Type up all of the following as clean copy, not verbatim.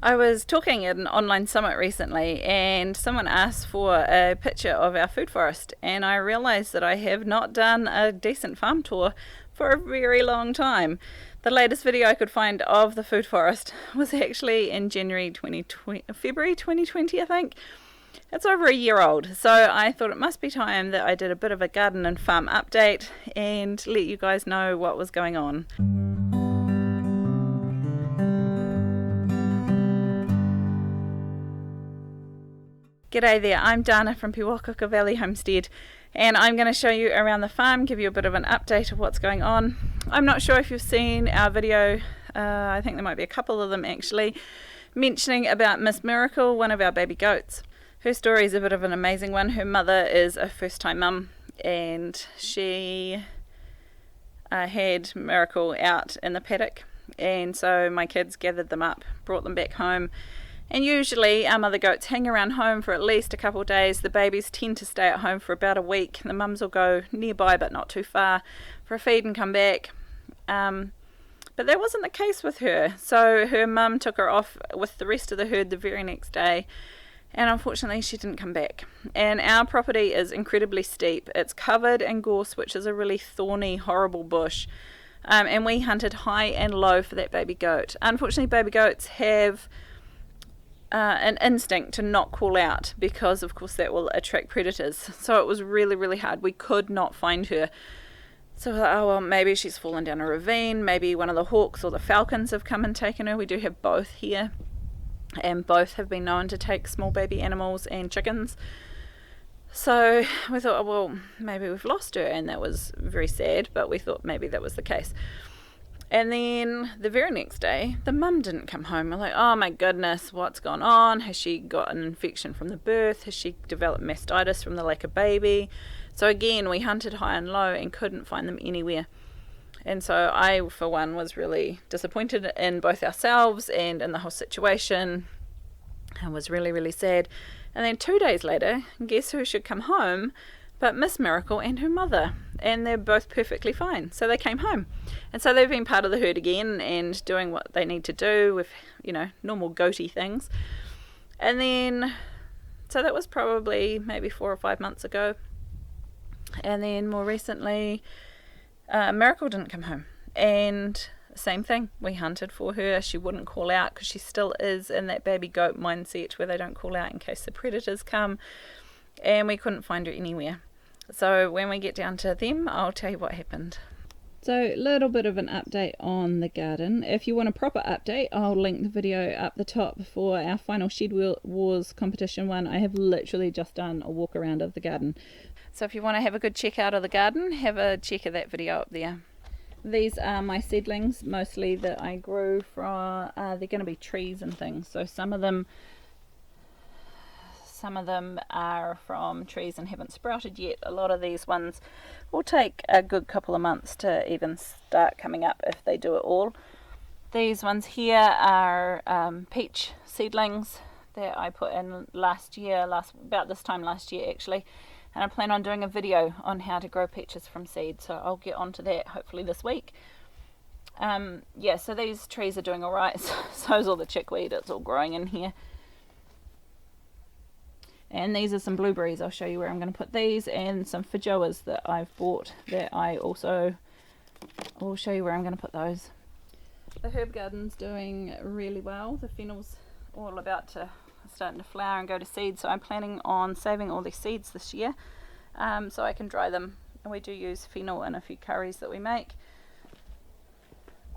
I was talking at an online summit recently and someone asked for a picture of our food forest, and I realised that I have not done a decent farm tour for a very long time. The latest video I could find of the food forest was actually in February 2020, I think. It's over a year old, so I thought it must be time that I did a bit of a garden and farm update and let you guys know what was going on. G'day there, I'm Dana from Piwakaka Valley Homestead, and I'm going to show you around the farm, give you a bit of an update of what's going on. I'm not sure if you've seen our video, I think there might be a couple of them actually, mentioning about Miss Miracle, one of our baby goats. Her story is a bit of an amazing one. Her mother is a first-time mum, and she had Miracle out in the paddock, and so my kids gathered them up, brought them back home. And usually our mother goats hang around home for at least a couple of days. The babies tend to stay at home for about a week. The mums will go nearby but not too far for a feed and come back. But that wasn't the case with her. So her mum took her off with the rest of the herd the very next day, and unfortunately she didn't come back. And our property is incredibly steep. It's covered in gorse, which is a really thorny, horrible bush. And we hunted high and low for that baby goat. Unfortunately, baby goats have an instinct to not call out because of course that will attract predators, so it was really hard. We could not find her, so we thought, oh well, maybe she's fallen down a ravine, maybe one of the hawks or the falcons have come and taken her. We do have both here, and both have been known to take small baby animals and chickens, so we thought, oh well, maybe we've lost her, and that was very sad, but we thought maybe that was the case. And then the very next day, the mum didn't come home. We're like, oh my goodness, what's gone on? Has she got an infection from the birth? Has she developed mastitis from the lack of baby? So again, we hunted high and low and couldn't find them anywhere. And so I, for one, was really disappointed in both ourselves and in the whole situation, and was really sad. And then 2 days later, guess who should come home but Miss Miracle and her mother, and they're both perfectly fine. So they came home, and so they've been part of the herd again and doing what they need to do with, normal goaty things. And then, so that was probably maybe 4 or 5 months ago. And then more recently, Miracle didn't come home, and same thing, we hunted for her. She wouldn't call out because she still is in that baby goat mindset where they don't call out in case the predators come, and we couldn't find her anywhere. So when we get down to them, I'll tell you what happened. So a little bit of an update on the garden. If you want a proper update, I'll link the video up the top for our final Shed Wars competition one. I have literally just done a walk around of the garden. So if you want to have a good check out of the garden, have a check of that video up there. These are my seedlings, mostly that I grew from, they're going to be trees and things. So some of them are from trees and haven't sprouted yet. A lot of these ones will take a good couple of months to even start coming up if they do it all. These ones here are peach seedlings that I put in about this time last year actually, and I plan on doing a video on how to grow peaches from seed, so I'll get onto that hopefully this week. So these trees are doing alright, so is all the chickweed, it's all growing in here. And these are some blueberries. I'll show you where I'm going to put these, and some feijoas that I've bought that I will show you where I'm going to put those. The herb garden's doing really well. The fennel's all about to starting to flower and go to seed, so I'm planning on saving all these seeds this year so I can dry them. And we do use fennel in a few curries that we make.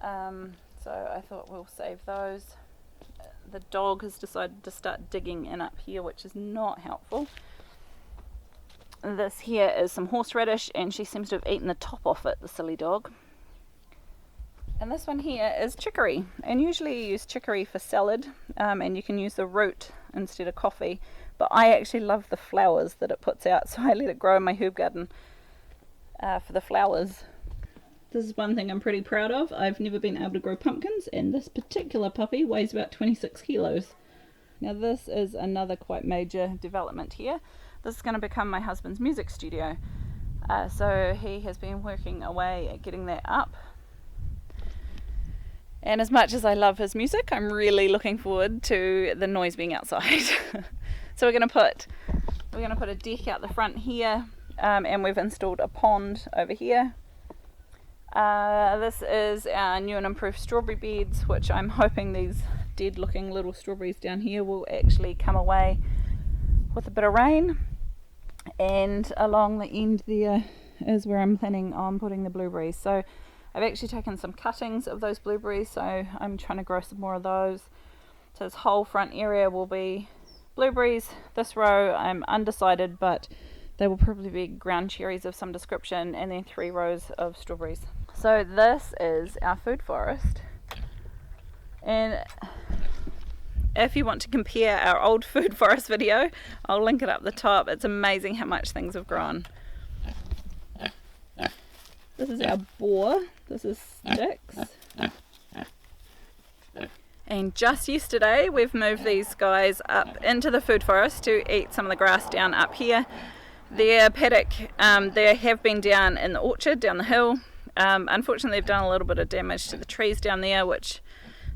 So I thought we'll save those. The dog has decided to start digging in up here, which is not helpful. This here is some horseradish, and she seems to have eaten the top off it, the silly dog. And this one here is chicory, and usually you use chicory for salad, and you can use the root instead of coffee, but I actually love the flowers that it puts out, so I let it grow in my herb garden for the flowers. This is one thing I'm pretty proud of. I've never been able to grow pumpkins, and this particular puppy weighs about 26 kilos. Now this is another quite major development here. This is going to become my husband's music studio. So he has been working away at getting that up. And as much as I love his music, I'm really looking forward to the noise being outside. So we're going to put a deck out the front here, and we've installed a pond over here. This is our new and improved strawberry beds, which I'm hoping these dead looking little strawberries down here will actually come away with a bit of rain. And along the end there is where I'm planning on putting the blueberries. So I've actually taken some cuttings of those blueberries, so I'm trying to grow some more of those. So this whole front area will be blueberries. This row I'm undecided, but they will probably be ground cherries of some description, and then 3 rows of strawberries. So this is our food forest, and if you want to compare our old food forest video, I'll link it up the top. It's amazing how much things have grown. This is our boar. This is Sticks. And just yesterday we've moved these guys up into the food forest to eat some of the grass down up here. Their paddock, they have been down in the orchard down the hill. Unfortunately they've done a little bit of damage to the trees down there, which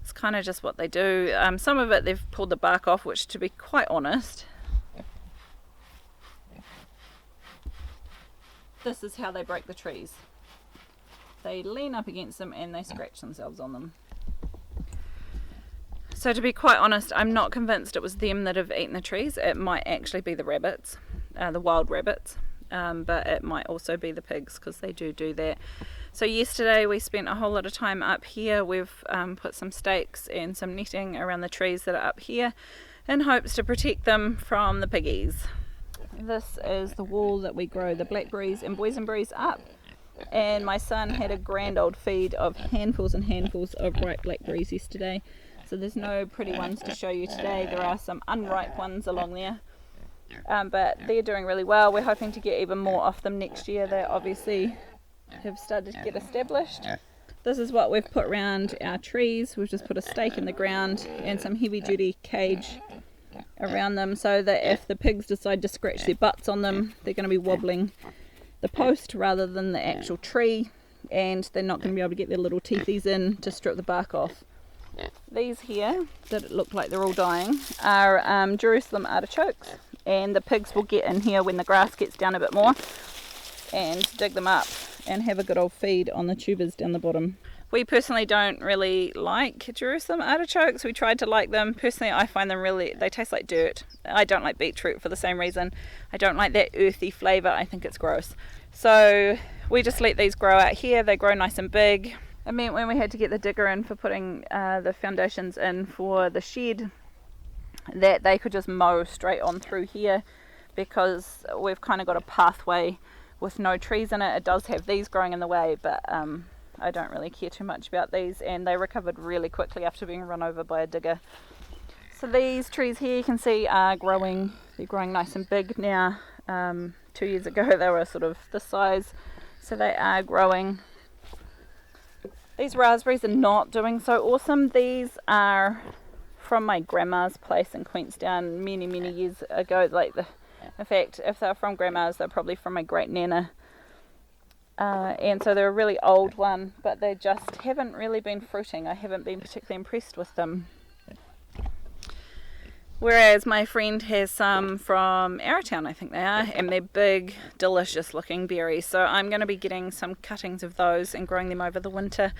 is kind of just what they do. Some of it they've pulled the bark off, which, to be quite honest, this is how they break the trees. They lean up against them and they scratch themselves on them. So to be quite honest, I'm not convinced it was them that have eaten the trees. It might actually be the rabbits, the wild rabbits, but it might also be the pigs, because they do that. So yesterday we spent a whole lot of time up here. We've put some stakes and some netting around the trees that are up here in hopes to protect them from the piggies. This is the wall that we grow the blackberries and boysenberries up. And my son had a grand old feed of handfuls and handfuls of ripe blackberries yesterday. So there's no pretty ones to show you today. There are some unripe ones along there. But they're doing really well. We're hoping to get even more off them next year. They obviously have started to get established. This is what we've put around our trees. We've just put a stake in the ground and some heavy duty cage around them, so that if the pigs decide to scratch their butts on them, they're going to be wobbling the post rather than the actual tree, and they're not going to be able to get their little teethies in to strip the bark off. These here, that look like they're all dying, are Jerusalem artichokes, and the pigs will get in here when the grass gets down a bit more and dig them up and have a good old feed on the tubers down the bottom. We personally don't really like Jerusalem artichokes. We tried to like them. Personally, I find them they taste like dirt. I don't like beetroot for the same reason. I don't like that earthy flavour. I think it's gross. So we just let these grow out here. They grow nice and big. It meant when we had to get the digger in for putting the foundations in for the shed, that they could just mow straight on through here, because we've kind of got a pathway with no trees in it. It does have these growing in the way, but I don't really care too much about these, and they recovered really quickly after being run over by a digger. So these trees here, you can see, are growing. They're growing nice and big now. 2 years ago they were sort of this size, so they are growing. These raspberries are not doing so awesome. These are from my grandma's place in Queenstown many years ago. In fact, if they're from grandma's, they're probably from my great nana. And so they're a really old one, but they just haven't really been fruiting. I haven't been particularly impressed with them. Whereas my friend has some from Arrowtown, I think they are, and they're big, delicious looking berries. So I'm going to be getting some cuttings of those and growing them over the winter.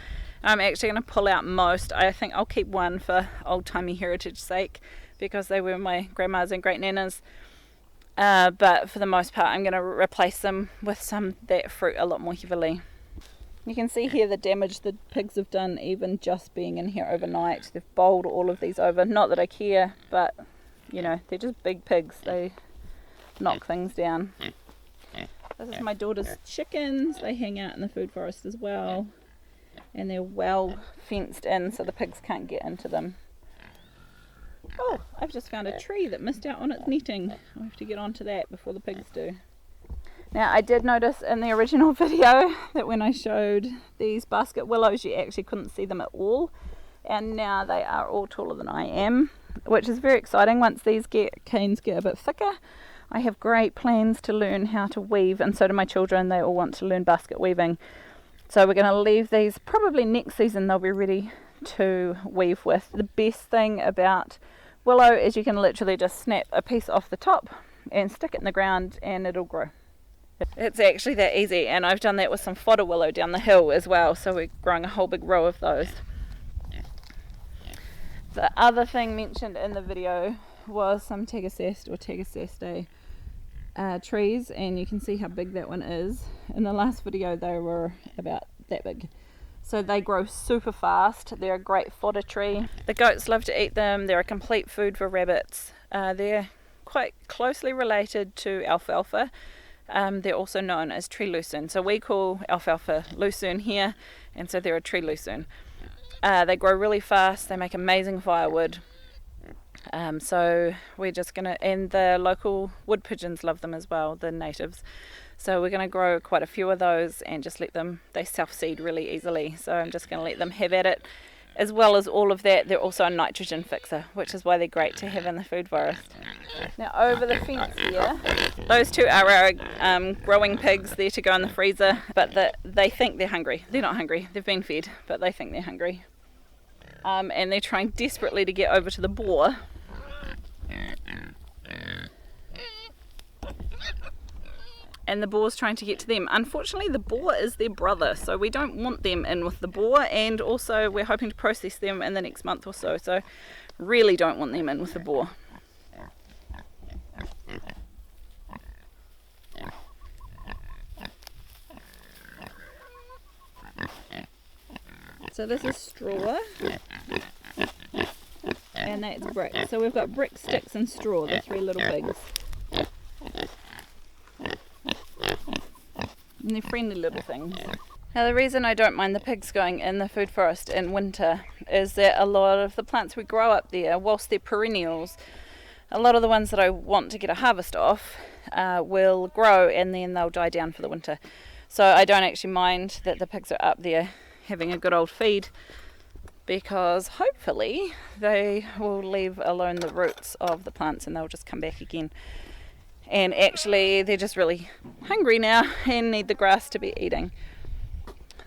I'm actually going to pull out most. I think I'll keep one for old-timey heritage sake, because they were my grandma's and great nanas. But for the most part, I'm going to replace them with some that fruit a lot more heavily. You can see here the damage the pigs have done, even just being in here overnight. They've bowled all of these over. Not that I care, but you know, they're just big pigs. They knock things down. This is my daughter's chickens. They hang out in the food forest as well, and they're well fenced in so the pigs can't get into them. Oh, I've just found a tree that missed out on its netting. I'll have to get onto that before the pigs do. Now, I did notice in the original video that when I showed these basket willows, you actually couldn't see them at all. And now they are all taller than I am, which is very exciting. Once these canes get a bit thicker, I have great plans to learn how to weave, and so do my children. They all want to learn basket weaving. So we're going to leave these, probably next season they'll be ready to weave with. The best thing about willow is you can literally just snap a piece off the top and stick it in the ground and it'll grow. It's actually that easy, and I've done that with some fodder willow down the hill as well, so we're growing a whole big row of those. The other thing mentioned in the video was some Tegasest or Tegasastae trees, and you can see how big that one is. In the last video they were about that big. So they grow super fast. They're a great fodder tree. The goats love to eat them. They're a complete food for rabbits. They're quite closely related to alfalfa. They're also known as tree lucerne. So we call alfalfa lucerne here, and so they're a tree lucerne. They grow really fast. They make amazing firewood. So we're just gonna, and the local wood pigeons love them as well, the natives. So we're gonna grow quite a few of those and just let them, they self-seed really easily. So I'm just gonna let them have at it. As well as all of that, they're also a nitrogen fixer, which is why they're great to have in the food forest. Now over the fence here, those two are our growing pigs. They're to go in the freezer, but they think they're hungry. They're not hungry, they've been fed, but they think they're hungry. And they're trying desperately to get over to the boar. And the boar's trying to get to them. Unfortunately, the boar is their brother, so we don't want them in with the boar, and also we're hoping to process them in the next month or so, so really don't want them in with the boar. So this is straw, and that's brick. So we've got brick, sticks and straw, the three little pigs. And they're friendly little things. Now the reason I don't mind the pigs going in the food forest in winter is that a lot of the plants we grow up there, whilst they're perennials, a lot of the ones that I want to get a harvest off will grow and then they'll die down for the winter. So I don't actually mind that the pigs are up there having a good old feed, because hopefully they will leave alone the roots of the plants and they'll just come back again. And actually they're just really hungry now and need the grass to be eating.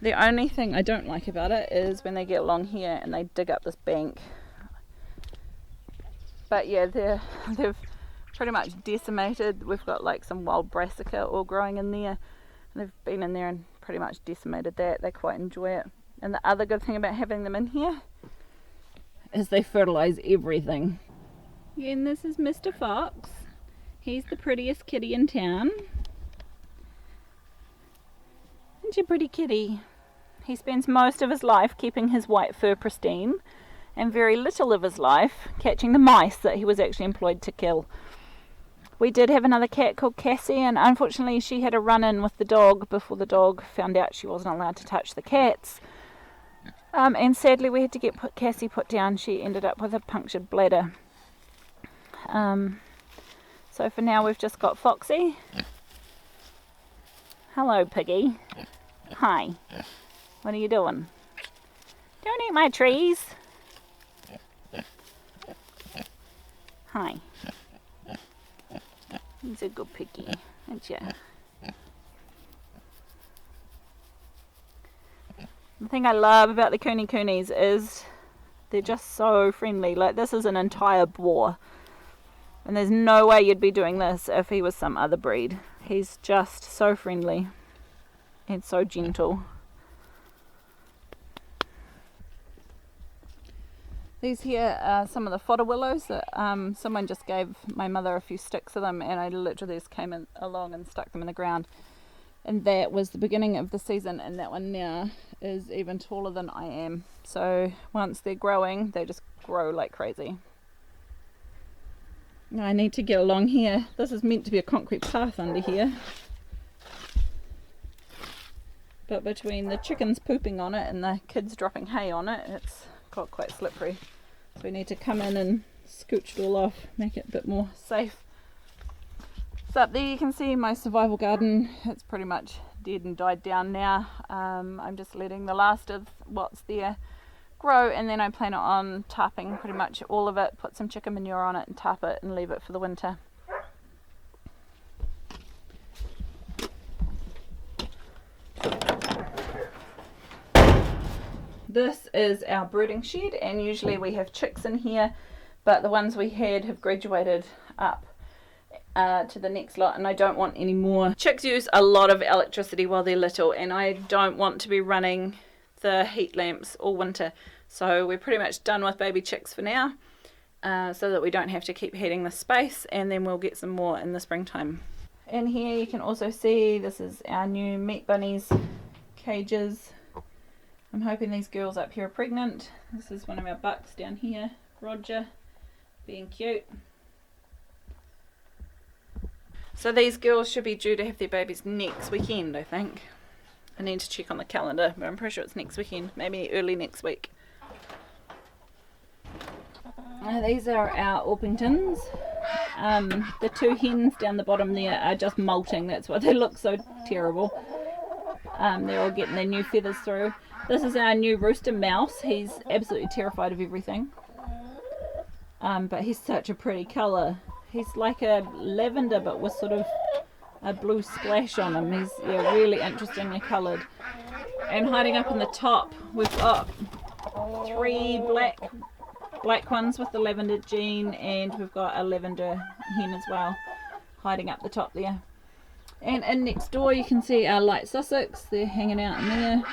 The only thing I don't like about it is when they get along here and they dig up this bank. But yeah, they've pretty much decimated. We've got like some wild brassica all growing in there. They've been in there and pretty much decimated that. They quite enjoy it. And the other good thing about having them in here is they fertilize everything. Yeah, and this is Mr. Fox. He's the prettiest kitty in town. Isn't you a pretty kitty? He spends most of his life keeping his white fur pristine, and very little of his life catching the mice that he was actually employed to kill. We did have another cat called Cassie, and unfortunately she had a run-in with the dog before the dog found out she wasn't allowed to touch the cats. And sadly we had to get Cassie put down. She ended up with a punctured bladder. So for now we've just got Foxy. Hello, Piggy. Hi. What are you doing? Don't eat my trees. Hi. He's a good piggy, aren't you? The thing I love about the coonies is they're just so friendly. Like, this is an entire boar. And there's no way you'd be doing this if he was some other breed. He's just so friendly and so gentle. These here are some of the fodder willows that someone just gave my mother a few sticks of them, and I literally just came along and stuck them in the ground. And that was the beginning of the season, and that one now is even taller than I am. So once they're growing, they just grow like crazy. I need to get along here. This is meant to be a concrete path under here. But between the chickens pooping on it and the kids dropping hay on it, it's got quite slippery. So we need to come in and scooch it all off, make it a bit more safe. So up there you can see my survival garden. It's pretty much dead and died down now. I'm just letting the last of what's there grow, and then I plan on tarping pretty much all of it, put some chicken manure on it and tarp it and leave it for the winter. This is our brooding shed, and usually we have chicks in here, but the ones we had have graduated up to the next lot, and I don't want any more. Chicks use a lot of electricity while they're little, and I don't want to be running the heat lamps all winter. So we're pretty much done with baby chicks for now, so that we don't have to keep heating the space, and then we'll get some more in the springtime. In here you can also see this is our new meat bunnies cages. I'm hoping these girls up here are pregnant. This is one of our bucks down here, Roger, being cute. So these girls should be due to have their babies next weekend, I think. I need to check on the calendar, but I'm pretty sure it's next weekend, maybe early next week. These are our Orpingtons. The two hens down the bottom there are just molting, that's why they look so terrible. They're all getting their new feathers through. This is our new rooster Mouse. He's absolutely terrified of everything. But he's such a pretty colour. He's like a lavender but with sort of a blue splash on him. He's really interestingly coloured. And hiding up in the top we've got 3 black ones with the lavender gene, and we've got a lavender hen as well hiding up the top there. And in next door you can see our light Sussex. They're hanging out in there.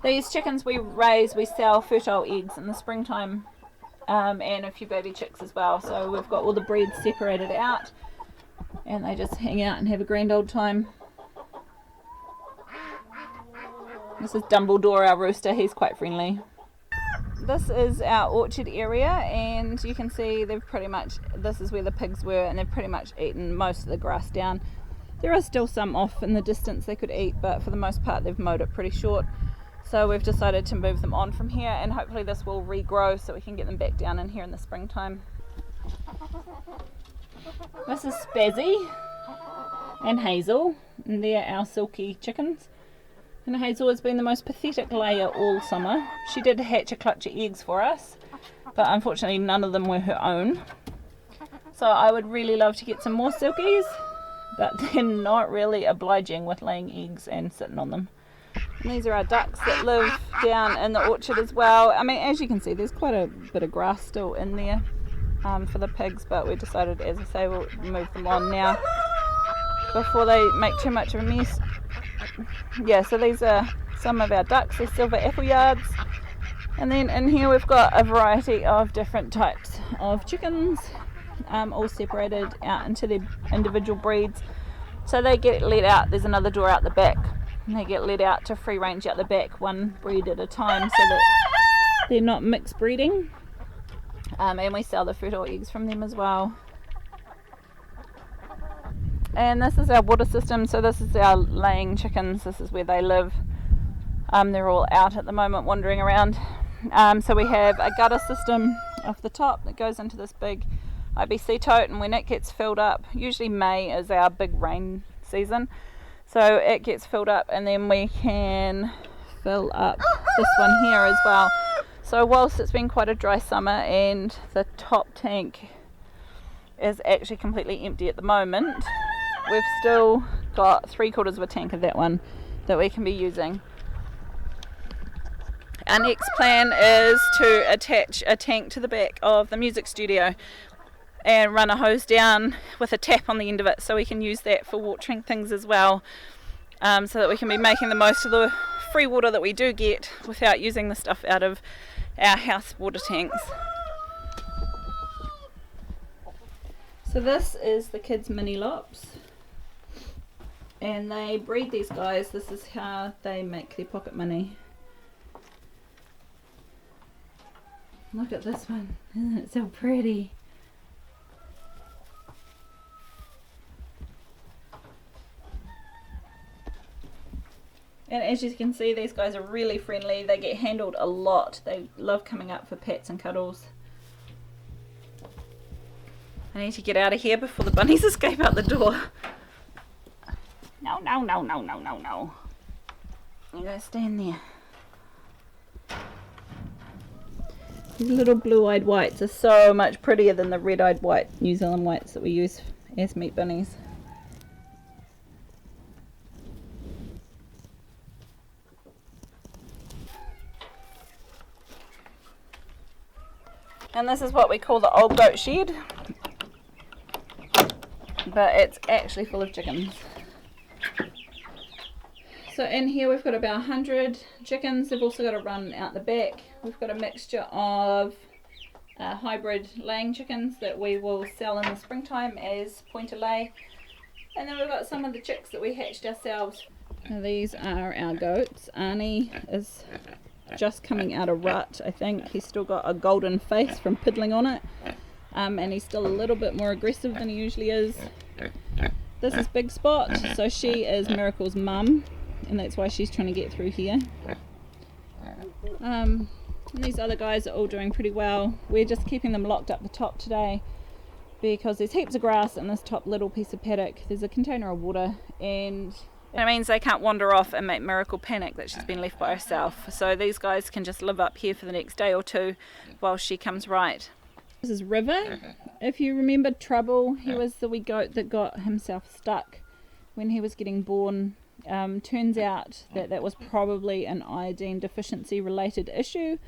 These chickens we raise, we sell fertile eggs in the springtime, and a few baby chicks as well. So we've got all the breeds separated out, and they just hang out and have a grand old time. This is Dumbledore, our rooster. He's quite friendly. This is our orchard area, and you can see they've pretty much, this is where the pigs were, and they've pretty much eaten most of the grass down. There are still some off in the distance they could eat, but for the most part they've mowed it pretty short. So we've decided to move them on from here, and hopefully this will regrow so we can get them back down in here in the springtime. This is Spazzy and Hazel, and they're our Silky Chickens. And Hazel has been the most pathetic layer all summer. She did hatch a clutch of eggs for us, but unfortunately none of them were her own. So I would really love to get some more Silkies, but they're not really obliging with laying eggs and sitting on them. And these are our ducks that live down in the orchard as well. I mean, as you can see, there's quite a bit of grass still in there for the pigs, but we decided, as I say, we'll move them on now before they make too much of a mess. Yeah, so these are some of our ducks. They're silver appleyards. And then in here we've got a variety of different types of chickens, all separated out into their individual breeds. So they get let out, there's another door out the back, and they get let out to free range out the back, one breed at a time, so that they're not mixed breeding. And we sell the fertile eggs from them as well. And this is our water system, so this is our laying chickens. This is where they live. They're all out at the moment wandering around. So we have a gutter system off the top that goes into this big IBC tote, and when it gets filled up, usually May is our big rain season, so it gets filled up, and then we can fill up this one here as well. So whilst it's been quite a dry summer and the top tank is actually completely empty at the moment, we've still got 3/4 of a tank of that one that we can be using. Our next plan is to attach a tank to the back of the music studio and run a hose down with a tap on the end of it, so we can use that for watering things as well, so that we can be making the most of the free water that we do get without using the stuff out of our house water tanks. So this is the kids' mini lops, and they breed these guys. This is how they make their pocket money. Look at this one, isn't it so pretty? And as you can see, these guys are really friendly. They get handled a lot. They love coming up for pets and cuddles. I need to get out of here before the bunnies escape out the door. No, no, no, no, no, no, no. You gotta stand there. These little blue-eyed whites are so much prettier than the red-eyed white New Zealand whites that we use as meat bunnies. And this is what we call the old goat shed, but it's actually full of chickens. So in here we've got about 100 chickens. They've also got a run out the back. We've got a mixture of hybrid laying chickens that we will sell in the springtime as pointer lay. And then we've got some of the chicks that we hatched ourselves. Now these are our goats. Arnie is just coming out of rut, I think. He's still got a golden face from piddling on it. And he's still a little bit more aggressive than he usually is. This is Big Spot, so she is Miracle's mum, and that's why she's trying to get through here. And these other guys are all doing pretty well. We're just keeping them locked up the top today because there's heaps of grass in this top little piece of paddock. There's a container of water, and it means they can't wander off and make Miracle panic that she's been left by herself. So these guys can just live up here for the next day or two while she comes right. This is River. If you remember Trouble, he was the wee goat that got himself stuck when he was getting born. Turns out that that was probably an iodine deficiency related issue,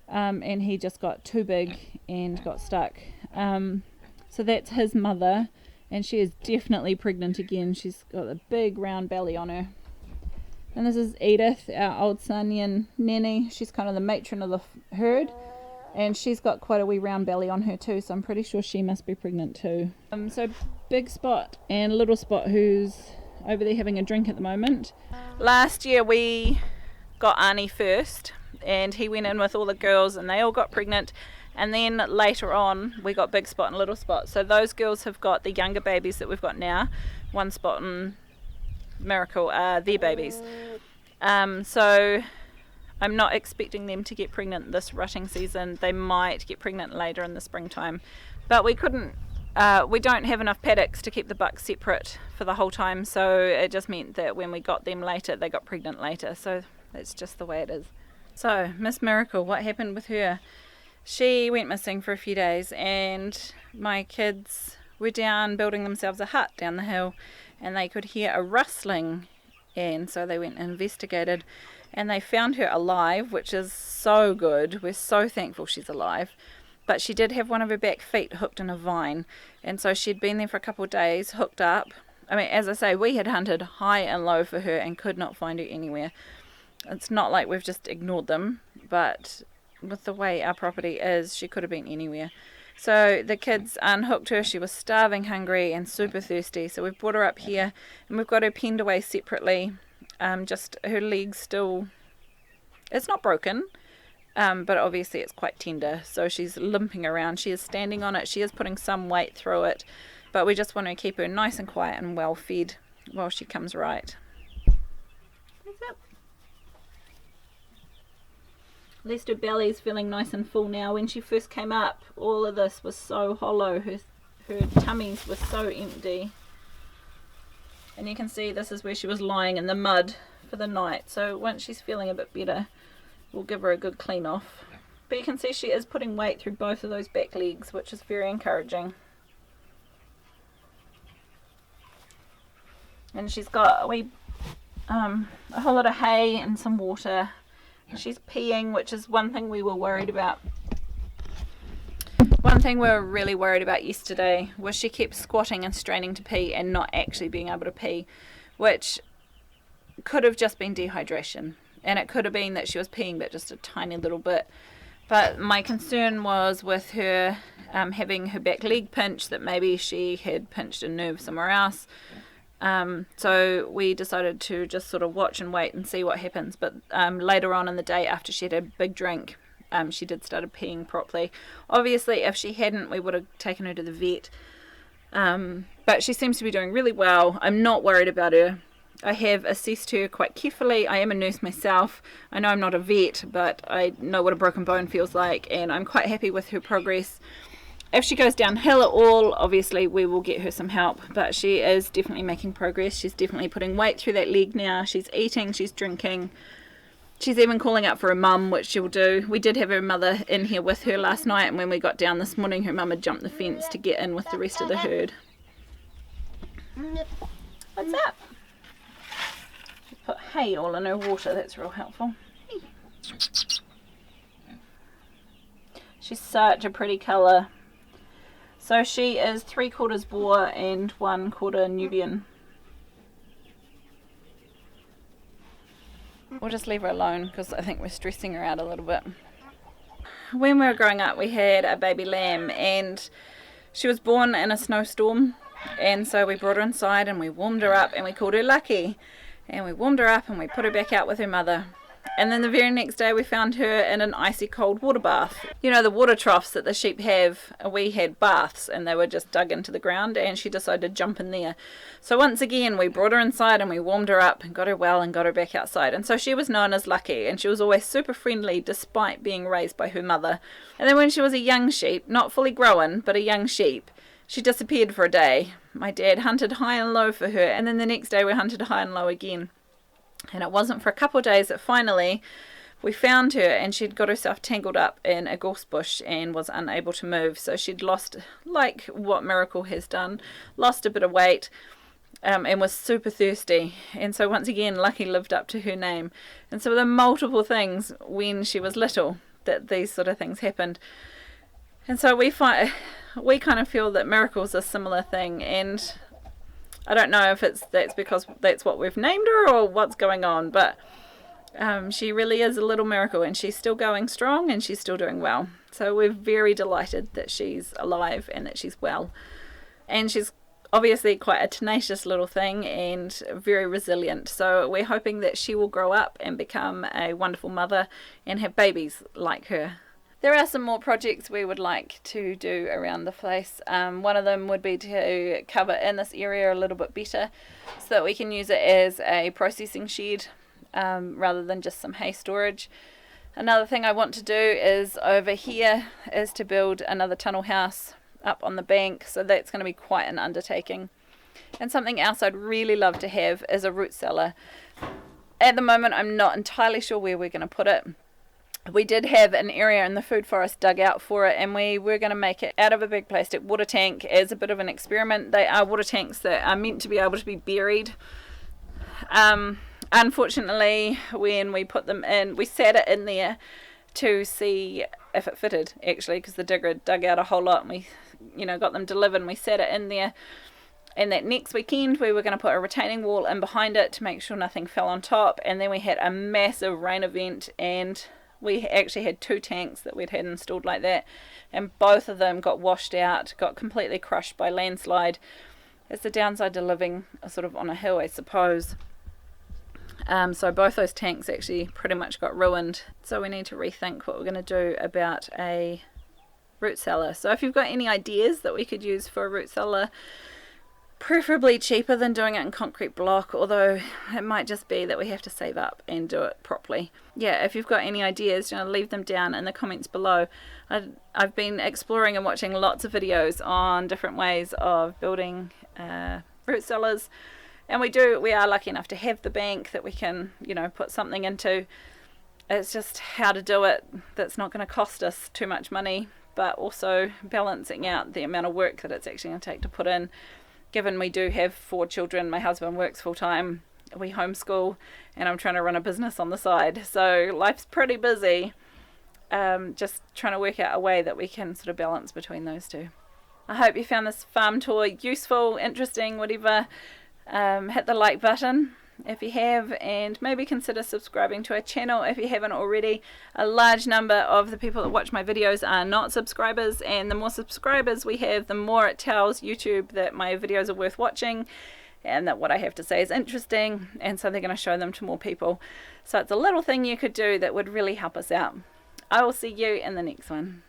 and he just got too big and got stuck. So that's his mother, and she is definitely pregnant again. She's got a big round belly on her. And this is Edith, our old Sanian nanny. She's kind of the matron of the herd, and she's got quite a wee round belly on her too, so I'm pretty sure she must be pregnant too. So Big Spot and Little Spot, who's over there having a drink at the moment. Last year we got Arnie first, and he went in with all the girls and they all got pregnant, and then later on we got Big Spot and Little Spot. So those girls have got the younger babies that we've got now. One Spot and Miracle are their babies. So I'm not expecting them to get pregnant this rutting season. They might get pregnant later in the springtime, but we don't have enough paddocks to keep the bucks separate for the whole time, so it just meant that when we got them later, they got pregnant later. So that's just the way it is. So Miss Miracle, what happened with her? She went missing for a few days, and my kids were down building themselves a hut down the hill, and they could hear a rustling, and so they went and investigated, and they found her alive, which is so good. We're so thankful she's alive. But she did have one of her back feet hooked in a vine, and so she'd been there for a couple of days, hooked up. I mean, as I say, we had hunted high and low for her and could not find her anywhere. It's not like we've just ignored them, but with the way our property is, she could have been anywhere. So the kids unhooked her. She was starving, hungry, and super thirsty, so we've brought her up here, and we've got her penned away separately. Just her legs still, it's not broken, but obviously it's quite tender, so she's limping around. She is standing on it, she is putting some weight through it, but we just want to keep her nice and quiet and well fed while she comes right. At least her belly's feeling nice and full now. When she first came up, all of this was so hollow, her tummies were so empty. And you can see this is where she was lying in the mud for the night, so once she's feeling a bit better, we'll give her a good clean off. But you can see she is putting weight through both of those back legs, which is very encouraging. And she's got a whole lot of hay and some water. She's peeing, which is one thing we were worried about. One thing we were really worried about yesterday was she kept squatting and straining to pee and not actually being able to pee, which could have just been dehydration. And it could have been that she was peeing but just a tiny little bit. But my concern was with her having her back leg pinched, that maybe she had pinched a nerve somewhere else. So we decided to just sort of watch and wait and see what happens. But later on in the day, after she had a big drink, she did start peeing properly. Obviously, if she hadn't, we would have taken her to the vet. But she seems to be doing really well. I'm not worried about her. I have assessed her quite carefully. I am a nurse myself. I know I'm not a vet, but I know what a broken bone feels like, and I'm quite happy with her progress. If she goes downhill at all, obviously we will get her some help, but she is definitely making progress. She's definitely putting weight through that leg now. She's eating, she's drinking. She's even calling out for her mum, which she'll do. We did have her mother in here with her last night, and when we got down this morning, her mum had jumped the fence to get in with the rest of the herd. What's up? She put hay all in her water. That's real helpful. She's such a pretty colour. So she is 3/4 Boer and 1/4 Nubian. We'll just leave her alone because I think we're stressing her out a little bit. When we were growing up, we had a baby lamb, and she was born in a snowstorm, and so we brought her inside and we warmed her up and we called her Lucky, and we warmed her up and we put her back out with her mother. And then the very next day we found her in an icy cold water bath. You know, the water troughs that the sheep have, we had baths and they were just dug into the ground, and she decided to jump in there. So once again we brought her inside and we warmed her up and got her well and got her back outside. And so she was known as Lucky, and she was always super friendly despite being raised by her mother. And then when she was a young sheep, not fully grown but a young sheep, she disappeared for a day. My dad hunted high and low for her, and then the next day we hunted high and low again. And it wasn't for a couple of days that finally we found her, and she'd got herself tangled up in a gorse bush and was unable to move. So she'd lost, like what Miracle has done, lost a bit of weight, and was super thirsty. And so once again, Lucky lived up to her name. And so there were multiple things when she was little that these sort of things happened. And so we kind of feel that Miracle's a similar thing, and I don't know if that's because that's what we've named her or what's going on, but she really is a little miracle, and she's still going strong and she's still doing well. So we're very delighted that she's alive and that she's well. And she's obviously quite a tenacious little thing and very resilient. So we're hoping that she will grow up and become a wonderful mother and have babies like her. There are some more projects we would like to do around the place. One of them would be to cover in this area a little bit better so that we can use it as a processing shed rather than just some hay storage. Another thing I want to do is over here is to build another tunnel house up on the bank, so that's going to be quite an undertaking. And something else I'd really love to have is a root cellar. At the moment I'm not entirely sure where we're going to put it. We did have an area in the food forest dug out for it, and we were going to make it out of a big plastic water tank as a bit of an experiment. They are water tanks that are meant to be able to be buried. Unfortunately, when we put them in, we sat it in there to see if it fitted, actually, because the digger had dug out a whole lot, and we got them delivered, and we sat it in there. And that next weekend we were going to put a retaining wall in behind it to make sure nothing fell on top. And then we had a massive rain event, and we actually had 2 tanks that we'd had installed like that, and both of them got washed out, got completely crushed by landslide. It's the downside to living sort of on a hill, I suppose. So both those tanks actually pretty much got ruined. So we need to rethink what we're going to do about a root cellar. So if you've got any ideas that we could use for a root cellar, preferably cheaper than doing it in concrete block, although it might just be that we have to save up and do it properly. Yeah, if you've got any ideas, leave them down in the comments below. I've been exploring and watching lots of videos on different ways of building root cellars, and we are lucky enough to have the bank that we can put something into. It's just how to do it that's not going to cost us too much money, but also balancing out the amount of work that it's actually going to take to put in. Given we do have 4 children, my husband works full time, we homeschool, and I'm trying to run a business on the side. So life's pretty busy. Just trying to work out a way that we can sort of balance between those two. I hope you found this farm tour useful, interesting, whatever. Hit the like button if you have, and maybe consider subscribing to our channel if you haven't already. A large number of the people that watch my videos are not subscribers, and the more subscribers we have, the more it tells YouTube that my videos are worth watching and that what I have to say is interesting, and so they're going to show them to more people. So it's a little thing you could do that would really help us out. I will see you in the next one.